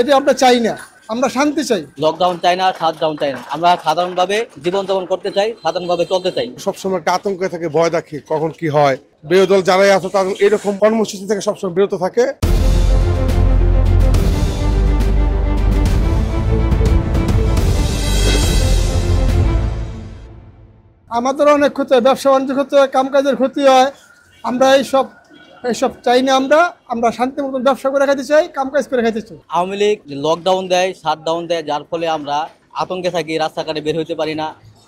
এটি আমরা চাই না, আমরা শান্তি চাই। লকডাউন চাই না, শাটডাউন চাই না, আমরা সাধারণভাবে জীবনযাপন করতে চাই, সাধারণভাবে চলতে চাই। সবসময় একটা আতঙ্কে থাকে, ভয় দেখে কখন কি হয়। বিরোধী দল যারাই আছে তারা এরকম কর্মসূচি থেকে সবসময় বিরত থাকে। আমাদের অনেক ক্ষতি হয়, ব্যবসা বাণিজ্য ক্ষতি হয়, কামকাজের ক্ষতি হয়। আমরা এইসব চাই না। আমরা শান্তি মতন ব্যবসা করে খাইতে চাই, কামকাজ করে খাইতে চাই। আওয়ামী লীগ লকডাউন দেয়, শাটডাউন দেয়, যার ফলে আমরা আতঙ্কে থাকি, রাস্তাঘাটে বের হইতে পারি না,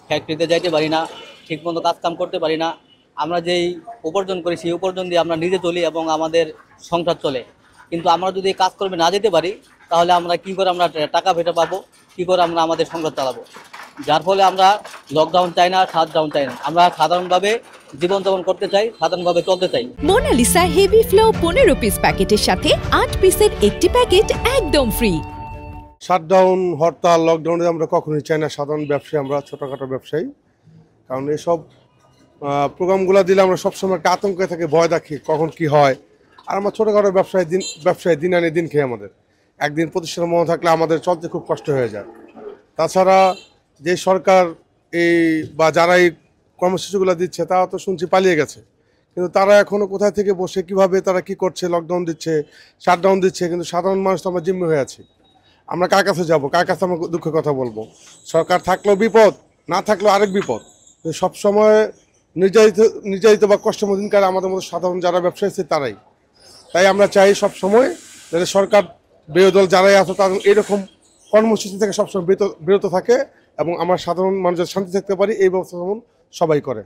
ফ্যাক্টরিতে যাইতে পারি না, ঠিকমতো কাজকাম করতে পারি না। আমরা যেই উপার্জন করি সেই উপার্জন দিয়ে আমরা নিজে চলি এবং আমাদের সংসার চলে। কিন্তু আমরা যদি কাজকর্মে না যেতে পারি তাহলে আমরা কি করে আমরা টাকা পেটে পাবো, কি করে আমরা আমাদের সংসার চালাবো? যার ফলে আমরা লকডাউন চাই না, শাটডাউন চাই না, আমরা সাধারণভাবে জীবনযাপন করতে চাই, সাধারণভাবে চলতে চাই। মোনালিসা হেভি ফ্লো 15 পিস প্যাকেটের সাথে 8 পিসের একটি প্যাকেট একদম ফ্রি। শাটডাউন, হরতাল, লকডাউনে আমরা কখনোই চাই না সাধারণ ব্যবসায়ী, আমরা ছোটোখাটো ব্যবসায়ী। কারণ এসব প্রোগ্রামগুলো দিলে আমরা সবসময় একটা আতঙ্কে থাকে, ভয় দেখি কখন কি হয়। আর আমরা ছোটোখাটো ব্যবসায়ী দিন আনে দিন খেয়ে আমাদের একদিন প্রতিষ্ঠানের মনে থাকলে আমাদের চলতে খুব কষ্ট হয়ে যায়। তাছাড়া যে সরকার বা যারা এই কর্মসূচিগুলো দিচ্ছে তারা তো শুনছি পালিয়ে গেছে, কিন্তু তারা এখনও কোথায় থেকে বসে কিভাবে তারা কি করছে, লকডাউন দিচ্ছে, শাটডাউন দিচ্ছে, কিন্তু সাধারণ মানুষ তো আমরা জিম্মি হয়ে আছি। আমরা কার কাছে যাবো, কার কাছে আমরা দুঃখের কথা বলবো? সরকার থাকলেও বিপদ, না থাকলেও আরেক বিপদ। সবসময় নির্যাতিত বা কষ্টের দিন কারে আমাদের মতো সাধারণ যারা ব্যবসায়ী আছে তারাই। তাই আমরা চাই সবসময় যাতে সরকার, বিরোধী দল যারাই আছে তারা এরকম কর্মসূচি থেকে সবসময় বিরত থাকে এবং আমরা সাধারণ মানুষ শান্তি থাকতে পারি, এই ব্যবস্থা যেমন সবাই করে।